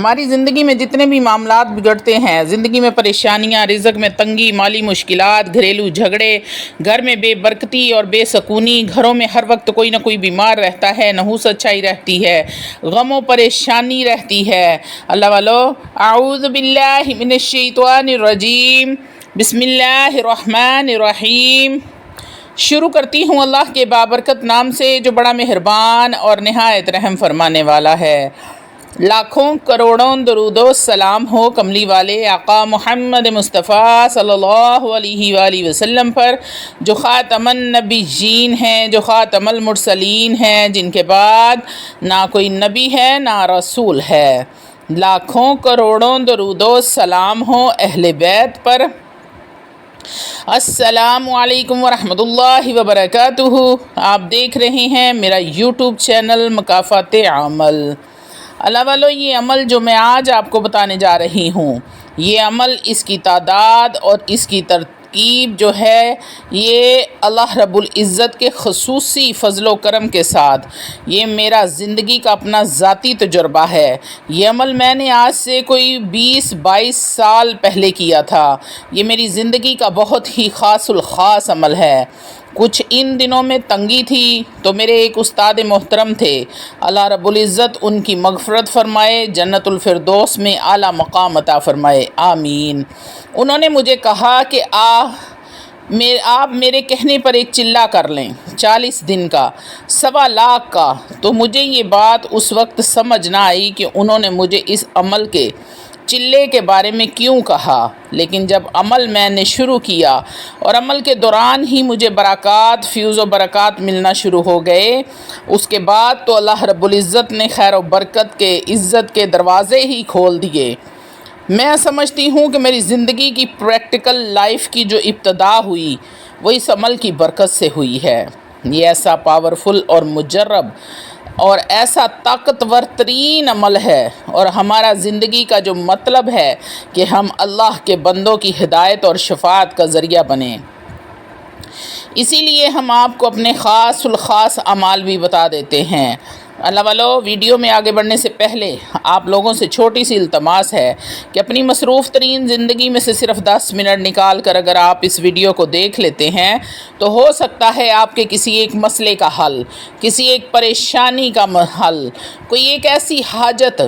ہماری زندگی میں جتنے بھی معاملات بگڑتے ہیں، زندگی میں پریشانیاں، رزق میں تنگی، مالی مشکلات، گھریلو جھگڑے، گھر میں بے برکتی اور بے سکونی، گھروں میں ہر وقت کوئی نہ کوئی بیمار رہتا ہے، نحوست چھائی رہتی ہے، غم و پریشانی رہتی ہے۔ اللہ والو، اعوذ باللہ من الشیطان الرجیم، بسم اللہ الرحمن الرحیم۔ شروع کرتی ہوں اللہ کے بابرکت نام سے جو بڑا مہربان اور نہایت رحم فرمانے والا ہے۔ لاکھوں کروڑوں درود و سلام ہو کملی والے آقا محمد مصطفیٰ صلی اللہ علیہ وآلہ وسلم پر، جو خاتم النبیین ہیں، جو خاتم المرسلین ہیں، جن کے بعد نہ کوئی نبی ہے نہ رسول ہے۔ لاکھوں کروڑوں درود و سلام ہو اہل بیت پر۔ السلام علیکم ورحمۃ اللہ وبرکاتہ۔ آپ دیکھ رہے ہیں میرا یوٹیوب چینل مکافات عمل۔ اللہ والو، یہ عمل جو میں آج آپ کو بتانے جا رہی ہوں، یہ عمل، اس کی تعداد اور اس کی ترکیب جو ہے، یہ اللہ رب العزت کے خصوصی فضل و کرم کے ساتھ، یہ میرا زندگی کا اپنا ذاتی تجربہ ہے۔ یہ عمل میں نے آج سے کوئی 20-22 سال پہلے کیا تھا۔ یہ میری زندگی کا بہت ہی خاص الخاص عمل ہے۔ کچھ ان دنوں میں تنگی تھی تو میرے ایک استاد محترم تھے، اللہ رب العزت ان کی مغفرت فرمائے، جنت الفردوس میں اعلیٰ مقام عطا فرمائے، آمین۔ انہوں نے مجھے کہا کہ آپ میرے کہنے پر ایک چلہ کر لیں، 40 دن کا، 1.25 لاکھ کا۔ تو مجھے یہ بات اس وقت سمجھ نہ آئی کہ انہوں نے مجھے اس عمل کے چلے کے بارے میں کیوں کہا، لیکن جب عمل میں نے شروع کیا اور عمل کے دوران ہی مجھے برکات، فیوز و برکات ملنا شروع ہو گئے، اس کے بعد تو اللہ رب العزت نے خیر و برکت کے، عزت کے دروازے ہی کھول دیے۔ میں سمجھتی ہوں کہ میری زندگی کی پریکٹیکل لائف کی جو ابتدا ہوئی وہ اس عمل کی برکت سے ہوئی ہے۔ یہ ایسا پاورفل اور مجرب اور ایسا طاقتور ترین عمل ہے، اور ہمارا زندگی کا جو مطلب ہے کہ ہم اللہ کے بندوں کی ہدایت اور شفاعت کا ذریعہ بنیں۔ اسی لیے ہم آپ کو اپنے خاص الخاص اعمال بھی بتا دیتے ہیں۔ اللہ والو، ویڈیو میں آگے بڑھنے سے پہلے آپ لوگوں سے چھوٹی سی التماس ہے کہ اپنی مصروف ترین زندگی میں سے صرف 10 منٹ نکال کر اگر آپ اس ویڈیو کو دیکھ لیتے ہیں تو ہو سکتا ہے آپ کے کسی ایک مسئلے کا حل، کسی ایک پریشانی کا حل، کوئی ایک ایسی حاجت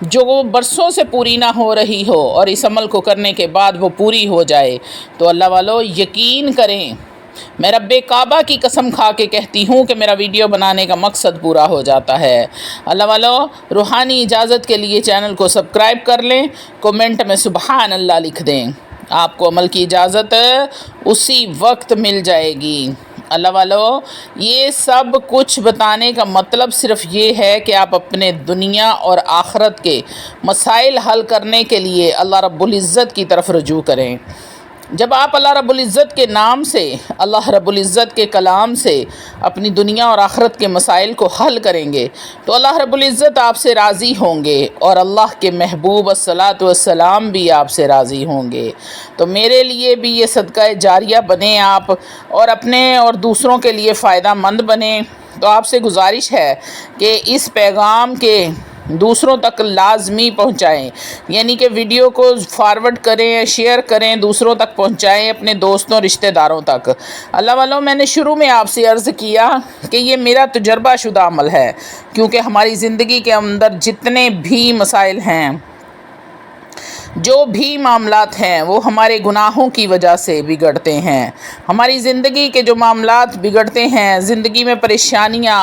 جو برسوں سے پوری نہ ہو رہی ہو اور اس عمل کو کرنے کے بعد وہ پوری ہو جائے۔ تو اللہ والو، یقین کریں، میں رب کعبہ کی قسم کھا کے کہتی ہوں کہ میرا ویڈیو بنانے کا مقصد پورا ہو جاتا ہے۔ اللہ والو، روحانی اجازت کے لیے چینل کو سبسکرائب کر لیں، کومنٹ میں سبحان اللہ لکھ دیں، آپ کو عمل کی اجازت اسی وقت مل جائے گی۔ اللہ والو، یہ سب کچھ بتانے کا مطلب صرف یہ ہے کہ آپ اپنے دنیا اور آخرت کے مسائل حل کرنے کے لیے اللہ رب العزت کی طرف رجوع کریں۔ جب آپ اللہ رب العزت کے نام سے، اللہ رب العزت کے کلام سے اپنی دنیا اور آخرت کے مسائل کو حل کریں گے تو اللہ رب العزت آپ سے راضی ہوں گے، اور اللہ کے محبوب الصلاۃ والسلام بھی آپ سے راضی ہوں گے۔ تو میرے لیے بھی یہ صدقہ جاریہ بنیں آپ، اور اپنے اور دوسروں کے لیے فائدہ مند بنیں۔ تو آپ سے گزارش ہے کہ اس پیغام کے دوسروں تک لازمی پہنچائیں، یعنی کہ ویڈیو کو فارورڈ کریں، شیئر کریں، دوسروں تک پہنچائیں، اپنے دوستوں، رشتہ داروں تک۔ اللہ والوں، میں نے شروع میں آپ سے عرض کیا کہ یہ میرا تجربہ شدہ عمل ہے، کیونکہ ہماری زندگی کے اندر جتنے بھی مسائل ہیں، جو بھی معاملات ہیں، وہ ہمارے گناہوں کی وجہ سے بگڑتے ہیں۔ ہماری زندگی کے جو معاملات بگڑتے ہیں، زندگی میں پریشانیاں،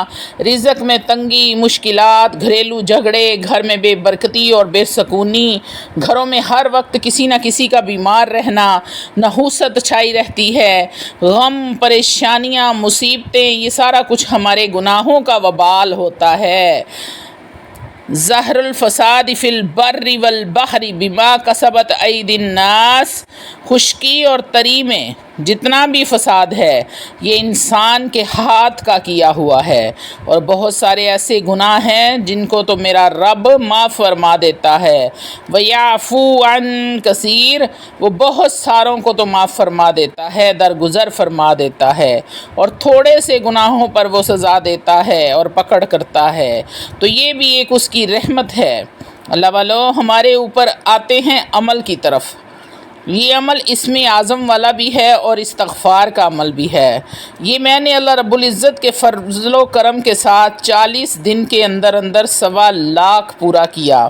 رزق میں تنگی، مشکلات، گھریلو جھگڑے، گھر میں بے برکتی اور بے سکونی، گھروں میں ہر وقت کسی نہ کسی کا بیمار رہنا، نحوست چھائی رہتی ہے، غم، پریشانیاں، مصیبتیں، یہ سارا کچھ ہمارے گناہوں کا وبال ہوتا ہے۔ ظہر الفساد فی البر والبحر بما کسبت ایدی الناس، خشکی اور تری میں جتنا بھی فساد ہے یہ انسان کے ہاتھ کا کیا ہوا ہے، اور بہت سارے ایسے گناہ ہیں جن کو تو میرا رب معاف فرما دیتا ہے۔ وَيَعْفُو عَن کثیر، وہ بہت ساروں کو تو معاف فرما دیتا ہے، درگزر فرما دیتا ہے، اور تھوڑے سے گناہوں پر وہ سزا دیتا ہے اور پکڑ کرتا ہے۔ تو یہ بھی ایک اس کی رحمت ہے۔ اللہ والو ہمارے اوپر آتے ہیں عمل کی طرف۔ یہ عمل اسم اعظم والا بھی ہے اور استغفار کا عمل بھی ہے۔ یہ میں نے اللہ رب العزت کے فضل و کرم کے ساتھ 40 دن کے اندر 1.25 پورا کیا۔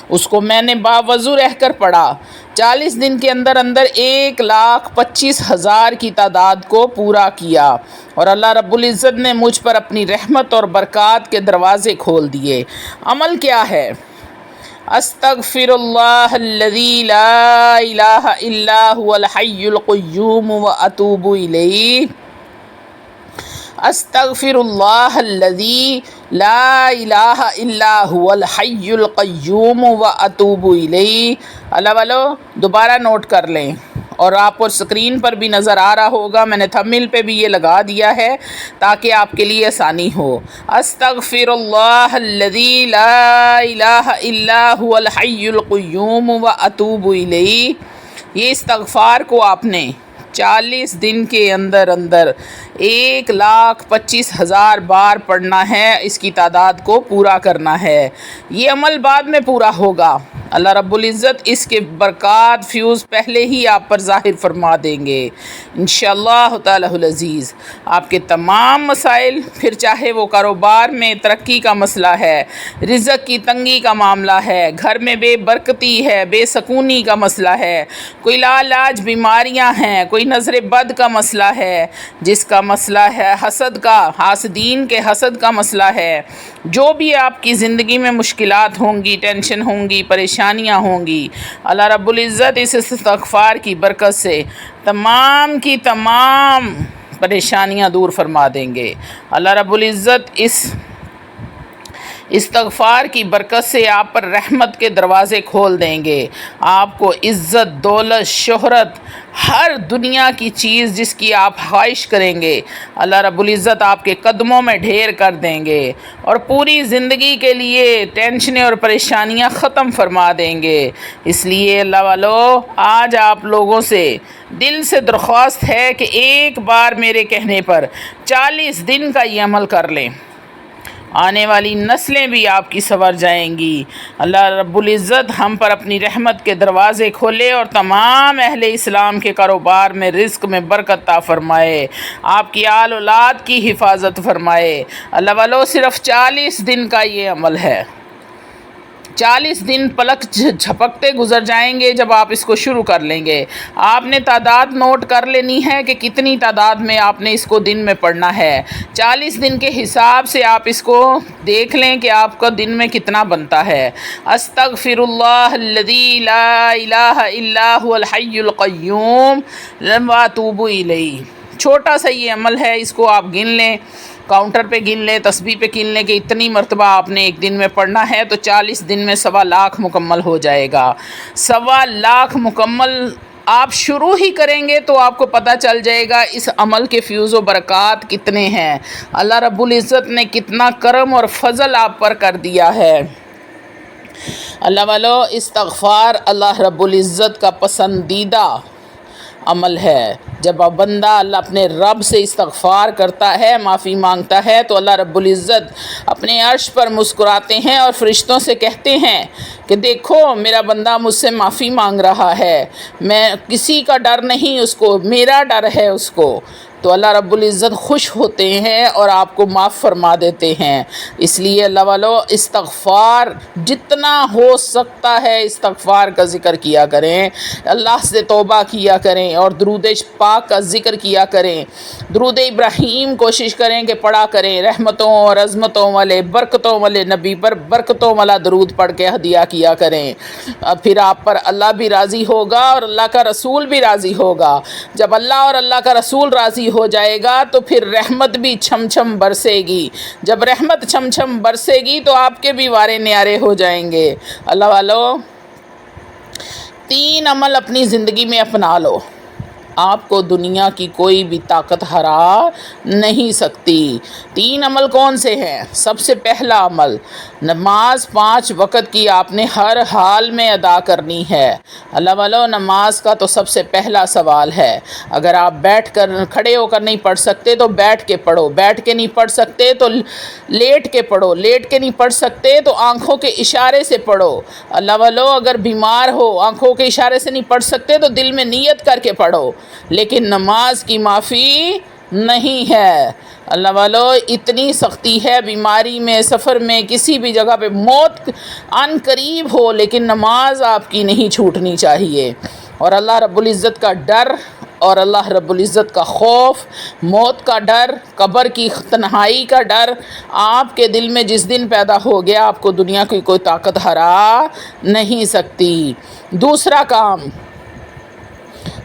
اس کو میں نے باوضو رہ کر پڑھا۔ 40 دن کے اندر 1,25,000 کی تعداد کو پورا کیا، اور اللہ رب العزت نے مجھ پر اپنی رحمت اور برکات کے دروازے کھول دیے۔ عمل کیا ہے؟ استغفر اللہ الذی لا الہ الا هو الحی القیوم واتوب الیہ۔ استغفر اللہ الذی لا الہ الا هو الحی القیوم واتوب الیہ۔ اللہ والو دوبارہ نوٹ کر لیں، اور آپ کو اسکرین پر بھی نظر آ رہا ہوگا، میں نے تھمبنیل پہ بھی یہ لگا دیا ہے تاکہ آپ کے لیے آسانی ہو۔ استغفر اللہ الذی لا الہ الا هو الحی القیوم واتوب الیہ۔ یہ استغفار کو آپ نے 40 دن کے اندر 1,25,000 بار پڑھنا ہے، اس کی تعداد کو پورا کرنا ہے۔ یہ عمل بعد میں پورا ہوگا، اللہ رب العزت اس کے برکات فیوز پہلے ہی آپ پر ظاہر فرما دیں گے انشاءاللہ تعالی العزیز۔ آپ کے تمام مسائل، پھر چاہے وہ کاروبار میں ترقی کا مسئلہ ہے، رزق کی تنگی کا معاملہ ہے، گھر میں بے برکتی ہے، بے سکونی کا مسئلہ ہے، کوئی لاعلاج بیماریاں ہیں، کوئی نظر بد کا مسئلہ ہے، جس کا مسئلہ ہے حسد کا، حاسدین کے حسد کا مسئلہ ہے، جو بھی آپ کی زندگی میں مشکلات ہوں گی، ٹینشن ہوں گی، پریشانیاں ہوں گی، اللہ رب العزت اس استغفار کی برکت سے تمام کی تمام پریشانیاں دور فرما دیں گے۔ اللہ رب العزت اس استغفار کی برکت سے آپ پر رحمت کے دروازے کھول دیں گے۔ آپ کو عزت، دولت، شہرت، ہر دنیا کی چیز جس کی آپ خواہش کریں گے، اللہ رب العزت آپ کے قدموں میں ڈھیر کر دیں گے، اور پوری زندگی کے لیے ٹینشنیں اور پریشانیاں ختم فرما دیں گے۔ اس لیے اللہ والو آج آپ لوگوں سے دل سے درخواست ہے کہ ایک بار میرے کہنے پر 40 دن کا یہ عمل کر لیں، آنے والی نسلیں بھی آپ کی سنور جائیں گی۔ اللہ رب العزت ہم پر اپنی رحمت کے دروازے کھولے اور تمام اہل اسلام کے کاروبار میں رزق میں برکت عطا فرمائے، آپ کی آل اولاد کی حفاظت فرمائے۔ اللہ والو صرف 40 دن کا یہ عمل ہے، 40 دن پلک جھپکتے گزر جائیں گے جب آپ اس کو شروع کر لیں گے۔ آپ نے تعداد نوٹ کر لینی ہے کہ کتنی تعداد میں آپ نے اس کو دن میں پڑھنا ہے۔ 40 دن کے حساب سے آپ اس کو دیکھ لیں کہ آپ کا دن میں کتنا بنتا ہے۔ استغفر اللہ الذی لا الہ الا هو الحی القیوم واتوب الیہ۔ چھوٹا سا یہ عمل ہے، اس کو آپ گن لیں، کاؤنٹر پہ گن لیں، تسبیح پہ گن لیں کہ اتنی مرتبہ آپ نے ایک دن میں پڑھنا ہے، تو 40 دن میں 1.25 مکمل ہو جائے گا۔ 1.25 مکمل آپ شروع ہی کریں گے تو آپ کو پتہ چل جائے گا اس عمل کے فیوز و برکات کتنے ہیں، اللہ رب العزت نے کتنا کرم اور فضل آپ پر کر دیا ہے۔ اللہ والو استغفار اللہ رب العزت کا پسندیدہ عمل ہے۔ جب بندہ اللہ اپنے رب سے استغفار کرتا ہے، معافی مانگتا ہے، تو اللہ رب العزت اپنے عرش پر مسکراتے ہیں اور فرشتوں سے کہتے ہیں کہ دیکھو میرا بندہ مجھ سے معافی مانگ رہا ہے، میں کسی کا ڈر نہیں اس کو، میرا ڈر ہے اس کو۔ تو اللہ رب العزت خوش ہوتے ہیں اور آپ کو معاف فرما دیتے ہیں۔ اس لیے اللہ والو استغفار جتنا ہو سکتا ہے استغفار کا ذکر کیا کریں، اللہ سے توبہ کیا کریں، اور درود پاک کا ذکر کیا کریں، درود ابراہیم کوشش کریں کہ پڑھا کریں، رحمتوں اور عظمتوں والے برکتوں والے نبی پر برکتوں والا درود پڑھ کے ہدیہ کیا کریں، پھر آپ پر اللہ بھی راضی ہوگا اور اللہ کا رسول بھی راضی ہوگا۔ جب اللہ اور اللہ کا رسول راضی ہو جائے گا تو پھر رحمت بھی چھم چھم برسے گی، جب رحمت چھم چھم برسے گی تو آپ کے بھی وارے نیارے ہو جائیں گے۔ اللہ والو 3 عمل اپنی زندگی میں اپنا لو، آپ کو دنیا کی کوئی بھی طاقت ہرا نہیں سکتی۔ 3 عمل کون سے ہیں؟ سب سے پہلا عمل نماز 5 وقت کی آپ نے ہر حال میں ادا کرنی ہے۔ اللہ والو، نماز کا تو سب سے پہلا سوال ہے، اگر آپ بیٹھ کر کھڑے ہو کر نہیں پڑھ سکتے تو بیٹھ کے پڑھو، بیٹھ کے نہیں پڑھ سکتے تو لیٹ کے پڑھو، لیٹ کے نہیں پڑھ سکتے تو آنکھوں کے اشارے سے پڑھو۔ اللہ والو، اگر بیمار ہو، آنکھوں کے اشارے سے نہیں پڑھ سکتے تو دل میں نیت کر کے پڑھو، لیکن نماز کی معافی نہیں ہے۔ اللہ والو، اتنی سختی ہے بیماری میں، سفر میں، کسی بھی جگہ پہ موت عن قریب ہو، لیکن نماز آپ کی نہیں چھوٹنی چاہیے۔ اور اللہ رب العزت کا ڈر اور اللہ رب العزت کا خوف، موت کا ڈر، قبر کی تنہائی کا ڈر آپ کے دل میں جس دن پیدا ہو گیا، آپ کو دنیا کی کوئی طاقت ہرا نہیں سکتی۔ دوسرا کام،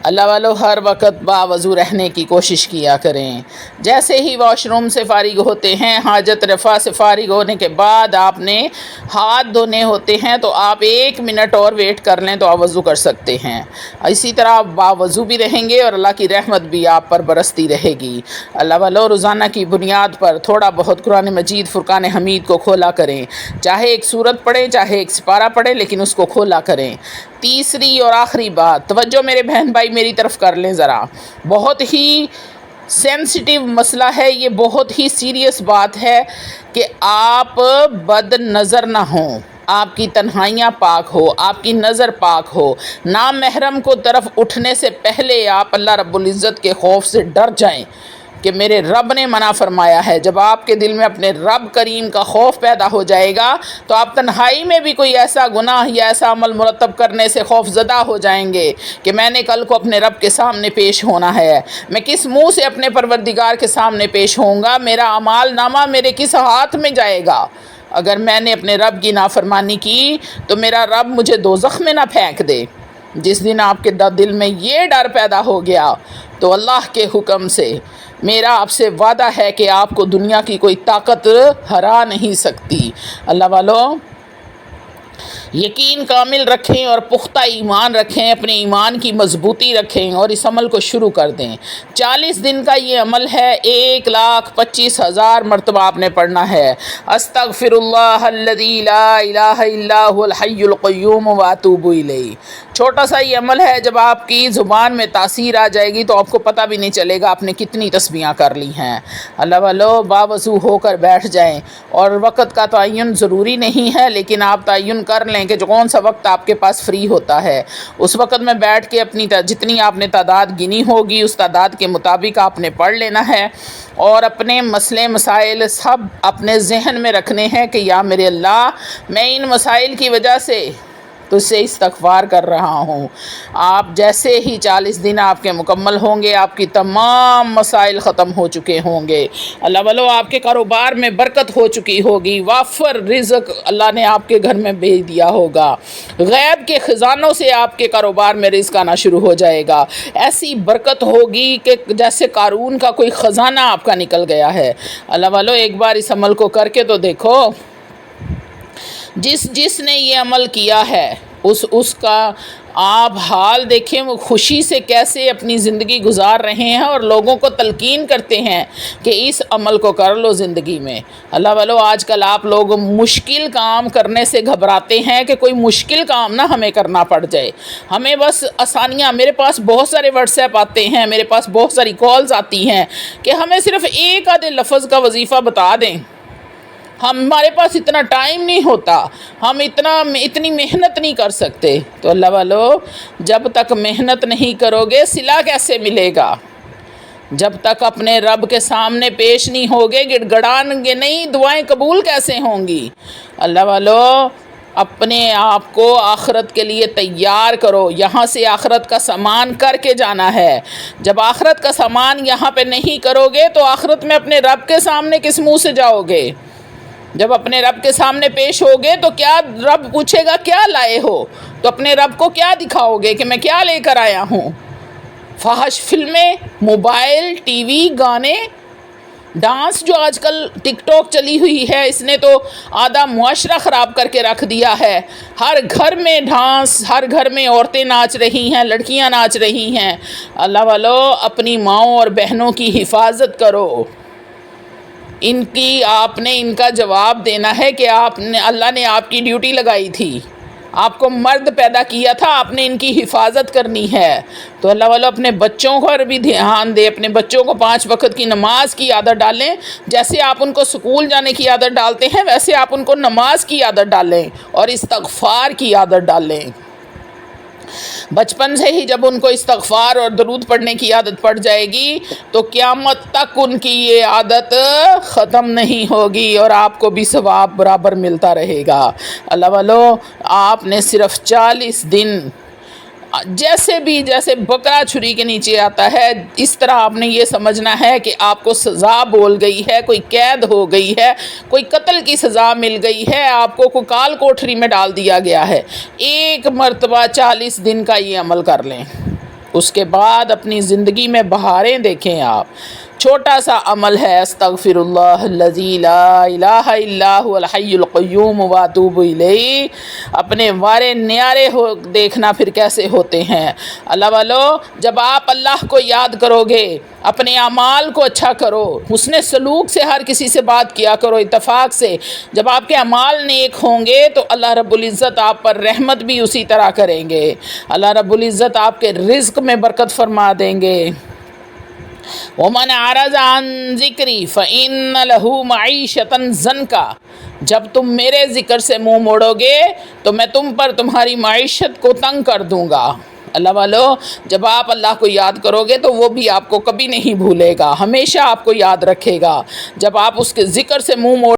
اللہ والو، ہر وقت باوضو رہنے کی کوشش کیا کریں۔ جیسے ہی واش روم سے فارغ ہوتے ہیں، حاجت رفع سے فارغ ہونے کے بعد آپ نے ہاتھ دھونے ہوتے ہیں تو آپ 1 منٹ اور ویٹ کر لیں تو آپ وضو کر سکتے ہیں۔ اسی طرح آپ باوضو بھی رہیں گے اور اللہ کی رحمت بھی آپ پر برستی رہے گی۔ اللہ والو، روزانہ کی بنیاد پر تھوڑا بہت قرآن مجید، فرقان حمید کو کھولا کریں، چاہے ایک سورت پڑھیں، چاہے ایک سپارہ پڑھیں، لیکن اس کو کھولا کریں۔ تیسری اور آخری بات، توجہ میرے بہن بھائی میری طرف کر لیں ذرا، بہت ہی سینسٹیو مسئلہ ہے یہ، بہت ہی سیریس بات ہے کہ آپ بد نظر نہ ہوں، آپ کی تنہائیاں پاک ہو، آپ کی نظر پاک ہو۔ نامحرم کو طرف اٹھنے سے پہلے آپ اللہ رب العزت کے خوف سے ڈر جائیں کہ میرے رب نے منع فرمایا ہے۔ جب آپ کے دل میں اپنے رب کریم کا خوف پیدا ہو جائے گا تو آپ تنہائی میں بھی کوئی ایسا گناہ یا ایسا عمل مرتب کرنے سے خوف زدہ ہو جائیں گے کہ میں نے کل کو اپنے رب کے سامنے پیش ہونا ہے، میں کس منہ سے اپنے پروردگار کے سامنے پیش ہوں گا، میرا اعمال نامہ میرے کس ہاتھ میں جائے گا۔ اگر میں نے اپنے رب کی نافرمانی کی تو میرا رب مجھے دوزخ میں نہ پھینک دے۔ جس دن آپ کے دل میں یہ ڈر پیدا ہو گیا تو اللہ کے حکم سے میرا آپ سے وعدہ ہے کہ آپ کو دنیا کی کوئی طاقت ہرا نہیں سکتی۔ اللہ والو، یقین کامل رکھیں اور پختہ ایمان رکھیں، اپنے ایمان کی مضبوطی رکھیں اور اس عمل کو شروع کر دیں۔ 40 دن کا یہ عمل ہے، 1,25,000 مرتبہ آپ نے پڑھنا ہے۔ استغفر اللہ الذی لا الہ الا هو الحی القیوم واتوب الیہ۔ چھوٹا سا یہ عمل ہے، جب آپ کی زبان میں تاثیر آ جائے گی تو آپ کو پتہ بھی نہیں چلے گا آپ نے کتنی تسبیحاں کر لی ہیں۔ اللہ والو، باوضو ہو کر بیٹھ جائیں، اور وقت کا تعین ضروری نہیں ہے، لیکن آپ تعین کر لیں کہ جو کون سا وقت آپ کے پاس فری ہوتا ہے، اس وقت میں بیٹھ کے اپنی جتنی آپ نے تعداد گنی ہوگی اس تعداد کے مطابق آپ نے پڑھ لینا ہے، اور اپنے مسئلے مسائل سب اپنے ذہن میں رکھنے ہیں کہ یا میرے اللہ، میں ان مسائل کی وجہ سے تجھ سے استغفار کر رہا ہوں۔ آپ جیسے ہی 40 دن آپ کے مکمل ہوں گے، آپ کی تمام مسائل ختم ہو چکے ہوں گے۔ اللہ والو، آپ کے کاروبار میں برکت ہو چکی ہوگی، وافر رزق اللہ نے آپ کے گھر میں بھیج دیا ہوگا، غیب کے خزانوں سے آپ کے کاروبار میں رزق آنا شروع ہو جائے گا، ایسی برکت ہوگی کہ جیسے قارون کا کوئی خزانہ آپ کا نکل گیا ہے۔ اللہ والو، ایک بار اس عمل کو کر کے تو دیکھو، جس نے یہ عمل کیا ہے اس کا آپ حال دیکھیں، وہ خوشی سے کیسے اپنی زندگی گزار رہے ہیں اور لوگوں کو تلقین کرتے ہیں کہ اس عمل کو کر لو زندگی میں۔ اللہ والو، آج کل آپ لوگ مشکل کام کرنے سے گھبراتے ہیں کہ کوئی مشکل کام نہ ہمیں کرنا پڑ جائے، ہمیں بس آسانیاں۔ میرے پاس بہت سارے واٹس ایپ آتے ہیں، میرے پاس بہت ساری کالز آتی ہیں کہ ہمیں صرف ایک آدھے لفظ کا وظیفہ بتا دیں، ہمارے پاس اتنا ٹائم نہیں ہوتا، ہم اتنی محنت نہیں کر سکتے۔ تو اللہ والو، جب تک محنت نہیں کرو گے صلہ کیسے ملے گا؟ جب تک اپنے رب کے سامنے پیش نہیں ہوگے، گڑ گڑان گے نہیں، دعائیں قبول کیسے ہوں گی؟ اللہ والو، اپنے آپ کو آخرت کے لیے تیار کرو، یہاں سے آخرت کا سامان کر کے جانا ہے۔ جب آخرت کا سامان یہاں پہ نہیں کرو گے تو آخرت میں اپنے رب کے سامنے کس منہ سے جاؤ گے؟ جب اپنے رب کے سامنے پیش ہوگے تو کیا رب پوچھے گا کیا لائے ہو؟ تو اپنے رب کو کیا دکھاؤ گے کہ میں کیا لے کر آیا ہوں؟ فحش فلمیں، موبائل، ٹی وی، گانے، ڈانس جو آج کل ٹک ٹاک چلی ہوئی ہے، اس نے تو آدھا معاشرہ خراب کر کے رکھ دیا ہے۔ ہر گھر میں ڈانس، ہر گھر میں عورتیں ناچ رہی ہیں، لڑکیاں ناچ رہی ہیں۔ اللہ والو، اپنی ماؤں اور بہنوں کی حفاظت کرو۔ ان کی آپ نے ان کا جواب دینا ہے کہ اللہ نے آپ کی ڈیوٹی لگائی تھی، آپ کو مرد پیدا کیا تھا، آپ نے ان کی حفاظت کرنی ہے۔ تو اللہ والو اپنے بچوں پر بھی دھیان دے، اپنے بچوں کو 5 وقت کی نماز کی عادت ڈالیں۔ جیسے آپ ان کو سکول جانے کی عادت ڈالتے ہیں ویسے آپ ان کو نماز کی عادت ڈالیں اور استغفار کی عادت ڈالیں۔ بچپن سے ہی جب ان کو استغفار اور درود پڑھنے کی عادت پڑ جائے گی تو قیامت تک ان کی یہ عادت ختم نہیں ہوگی اور آپ کو بھی ثواب برابر ملتا رہے گا۔ اللہ والو آپ نے صرف 40 دن جیسے بکرا چھری کے نیچے آتا ہے اس طرح آپ نے یہ سمجھنا ہے کہ آپ کو سزا بول گئی ہے، کوئی قید ہو گئی ہے، کوئی قتل کی سزا مل گئی ہے، آپ کو کوئی کال کوٹری میں ڈال دیا گیا ہے۔ ایک مرتبہ 40 دن کا یہ عمل کر لیں، اس کے بعد اپنی زندگی میں بہاریں دیکھیں آپ۔ چھوٹا سا عمل ہے، استغفر اللہ الذی لا الہ الا هو الحی القیوم واتوب الیہ۔ اپنے وارے نیارے دیکھنا پھر کیسے ہوتے ہیں۔ اللہ والو جب آپ اللہ کو یاد کرو گے، اپنے اعمال کو اچھا کرو، حسن سلوک سے ہر کسی سے بات کیا کرو، اتفاق سے۔ جب آپ کے اعمال نیک ہوں گے تو اللہ رب العزت آپ پر رحمت بھی اسی طرح کریں گے۔ اللہ رب العزت آپ کے رزق میں برکت فرما دیں گے۔ وَمَنْ أَعْرَضَ عَنْ ذِكْرِي فَإِنَّ لَهُ مَعِيشَةً ضَنْكًا۔ جب تم میرے ذکر سے منہ موڑو گے تو میں تم پر تمہاری معیشت کو تنگ کر دوں گا۔ اللہ والو جب آپ اللہ کو یاد کرو گے تو وہ بھی آپ کو کبھی نہیں بھولے گا، ہمیشہ آپ کو یاد رکھے گا۔ جب آپ اس کے ذکر سے منہ موڑ